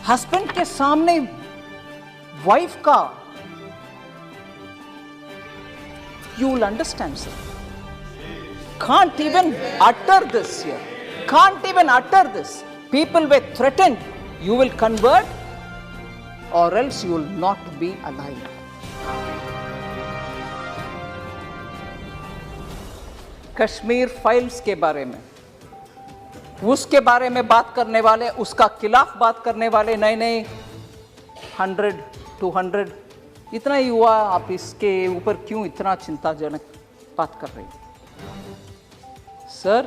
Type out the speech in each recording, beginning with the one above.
Husband के सामने wife का, you will understand, sir. Can't even utter this here. Can't even utter this. People were threatened, you will convert or else you will not be alive. Kashmir files के बारे में, उसके बारे में बात करने वाले, उसका खिलाफ बात करने वाले नए नए 100, 200 इतना ही हुआ, आप इसके ऊपर क्यों इतना चिंताजनक बात कर रहे हैं? सर,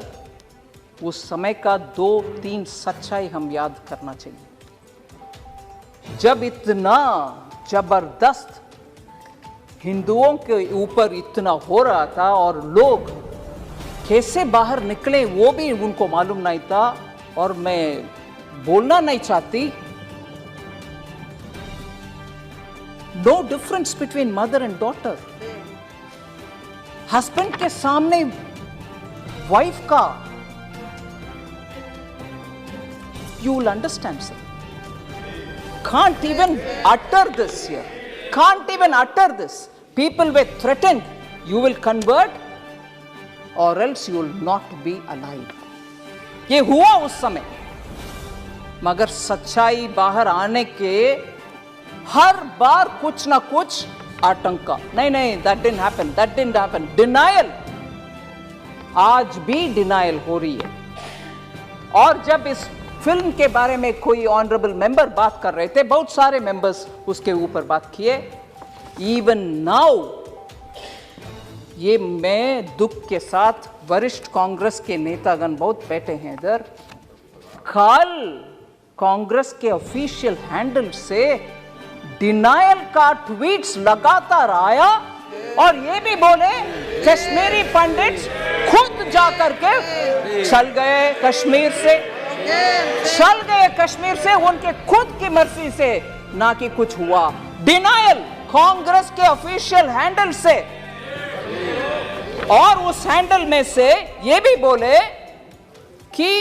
उस समय का 2-3 सच्चाई हम याद करना चाहिए। जब इतना जबरदस्त हिंदुओं के ऊपर इतना हो रहा था और लोग कैसे बाहर निकले वो भी उनको मालूम नहीं था, और मैं बोलना नहीं चाहती, no difference between mother and daughter. Husband के सामने वाइफ का, you will understand, sir. Can't even utter this here. Can't even utter this. People were threatened, you will convert or else you will not be alive. ये हुआ उस समय, मगर सच्चाई बाहर आने के हर बार कुछ ना कुछ आतंका, नहीं, that didn't happen. Denial, आज भी डिनायल हो रही है। और जब इस फिल्म के बारे में कोई ऑनरेबल मेंबर बात कर रहे थे, बहुत सारे मेंबर्स उसके ऊपर बात किए, इवन नाउ, ये मैं दुख के साथ, वरिष्ठ कांग्रेस के नेतागण बहुत बैठे हैं इधर, कल कांग्रेस के ऑफिशियल हैंडल से डिनायल का ट्वीट्स लगातार आया, और ये भी बोले कश्मीरी पंडित्स खुद जाकर के चल गए कश्मीर से, उनके खुद की मर्जी से, ना कि कुछ हुआ। डिनायल कांग्रेस के ऑफिशियल हैंडल से, और उस हैंडल में से ये भी बोले कि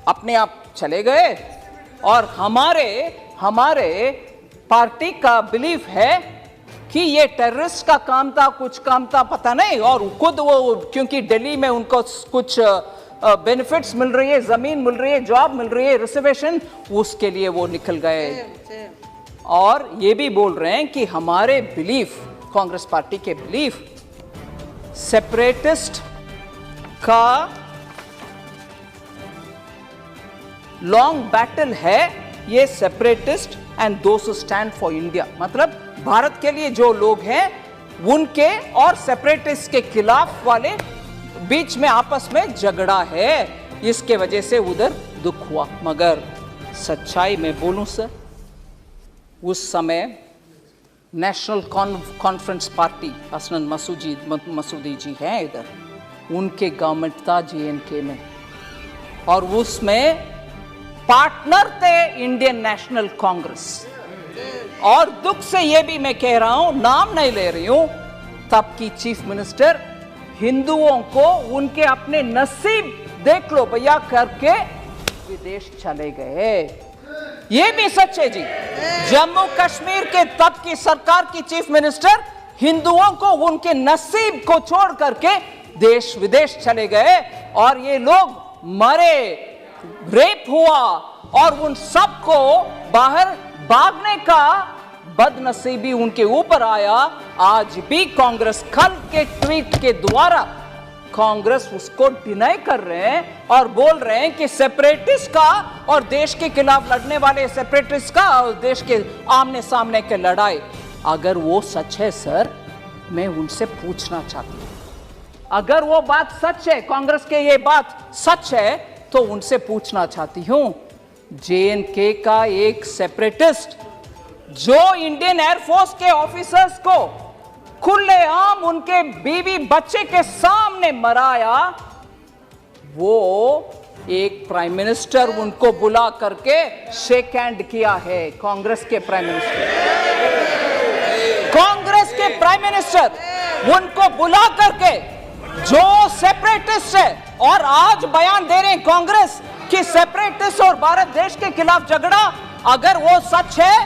अपने आप चले गए, और हमारे पार्टी का बिलीफ है कि ये टेररिस्ट का काम था, कुछ काम था, पता नहीं, और खुद वो, क्योंकि दिल्ली में उनको कुछ बेनिफिट्स मिल रही है, जमीन मिल रही है, जॉब मिल रही है, रिजर्वेशन, उसके लिए वो निकल गए। और ये भी बोल रहे हैं कि हमारे बिलीफ, कांग्रेस पार्टी के बिलीफ, सेपरेटिस्ट का लॉन्ग बैटल है ये, separatist and those who stand for India, मतलब भारत के लिए जो लोग हैं उनके और सेपरेटिस्ट के खिलाफ वाले बीच में आपस में झगड़ा है, इसके वजह से उधर दुख हुआ। मगर सच्चाई में बोलूं सर, उस समय national conference party, Hasnain Masoodi जी हैं इधर, उनके गवर्नमेंट था JNK में, और उसमें पार्टनर थे इंडियन नेशनल कांग्रेस। और दुख से ये भी मैं कह रहा हूं, नाम नहीं ले रही हूं, तब की चीफ मिनिस्टर हिंदुओं को उनके अपने नसीब देख लो भैया करके विदेश चले गए। ये भी सच है जी। जम्मू कश्मीर के तब की सरकार की चीफ मिनिस्टर हिंदुओं को उनके नसीब को छोड़ करके देश विदेश चले गए, और ये लोग मरे, रेप हुआ, और उन सबको बाहर भागने का बदनसीबी उनके ऊपर आया। आज भी कांग्रेस कल के ट्वीट के द्वारा कांग्रेस उसको डिनाई कर रहे हैं और बोल रहे हैं कि सेपरेटिस्ट का और देश के खिलाफ लड़ने वाले सेपरेटिस्ट का और देश के आमने सामने के लड़ाई, अगर वो सच है सर, मैं उनसे पूछना चाहती हूँ, अगर वो बात सच है, कांग्रेस के ये बात सच है, तो उनसे पूछना चाहती हूँ, JNK का एक सेपरेटिस्ट जो इंडियन एयरफोर्स के ऑफिसर्स को खुलेआम उनके बीवी बच्चे के सामने मराया, वो एक प्राइम मिनिस्टर उनको बुला करके शेक हैंड किया है। कांग्रेस के प्राइम मिनिस्टर उनको बुला करके, जो सेपरेटिस्ट है, और आज बयान दे रहे हैं कांग्रेस कि सेपरेट सेपरेटिस्ट और भारत देश के खिलाफ झगड़ा अगर वो सच है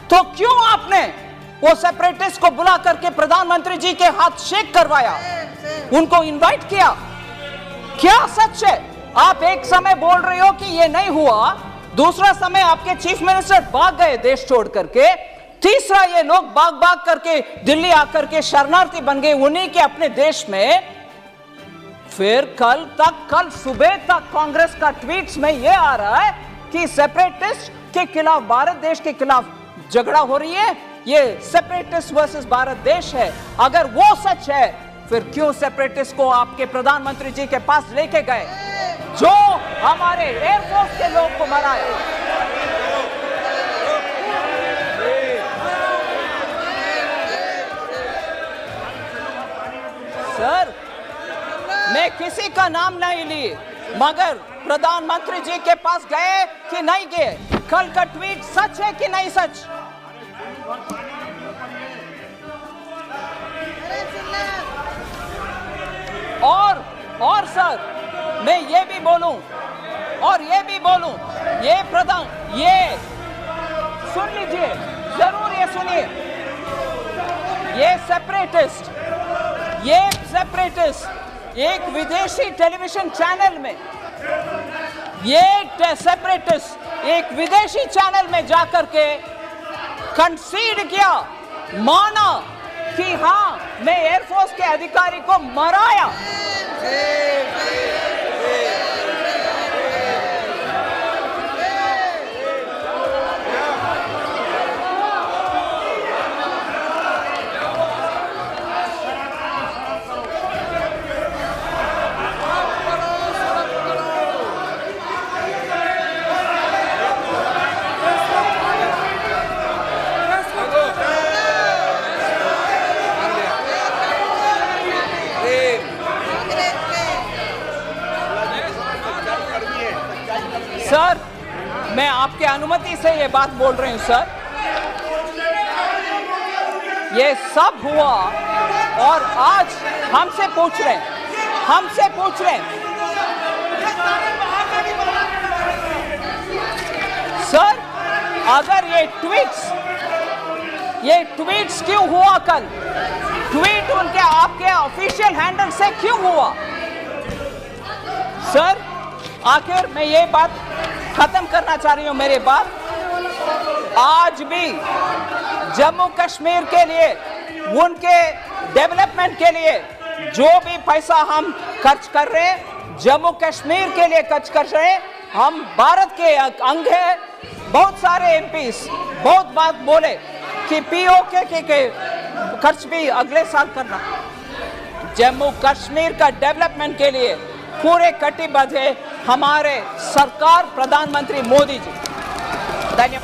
तो क्यों आपने वो सेपरेटिस्ट को बुला करके प्रधानमंत्री जी के हाथ शेक करवाया, उनको इनवाइट किया? क्या सच है? आप एक समय बोल रहे हो कि ये नहीं हुआ, दूसरा समय आपके चीफ मिनिस्टर भाग गए देश छोड़ करके, तीसरा ये लोग भाग भाग करके दिल्ली आकर के शरणार्थी बन गए उन्हीं के अपने देश में। फिर कल सुबह तक कांग्रेस का ट्वीट्स में ये आ रहा है कि सेपरेटिस्ट के खिलाफ, भारत देश के खिलाफ झगड़ा हो रही है, ये सेपरेटिस्ट वर्सेस भारत देश है। अगर वो सच है फिर क्यों सेपरेटिस्ट को आपके प्रधानमंत्री जी के पास लेके गए जो हमारे एयरफोर्स के लोग को मराया? सर, मैं किसी का नाम नहीं ली, मगर प्रधानमंत्री जी के पास गए कि नहीं गए? कल का ट्वीट सच है कि नहीं सच? और सर, मैं ये भी बोलूं, ये सुन लीजिए, जरूर ये सुनिए, ये सेपरेटिस्ट एक विदेशी टेलीविजन चैनल में, एक विदेशी चैनल में जाकर के कंसीड किया, माना कि हां मैं एयरफोर्स के अधिकारी को मराया। सर, मैं आपके अनुमति से ये बात बोल रही हूं सर। ये सब हुआ और आज हमसे पूछ रहे हैं सर, अगर ये ट्वीट्स क्यों हुआ? कल ट्वीट उनके आपके ऑफिशियल हैंडल से क्यों हुआ? सर, आखिर मैं ये बात खत्म करना चाह रही हूं, मेरी बात। आज भी जम्मू कश्मीर के लिए, उनके डेवलपमेंट के लिए जो भी पैसा हम खर्च कर रहे हैं, जम्मू कश्मीर के लिए खर्च कर रहे हैं। हम भारत के अंग हैं। बहुत सारे एमपीस बहुत बात बोले कि पीओके के खर्च भी अगले साल करना। जम्मू कश्मीर का डेवलपमेंट के लिए पूरे कटिबद्ध है हमारे सरकार, प्रधानमंत्री मोदी जी। धन्यवाद।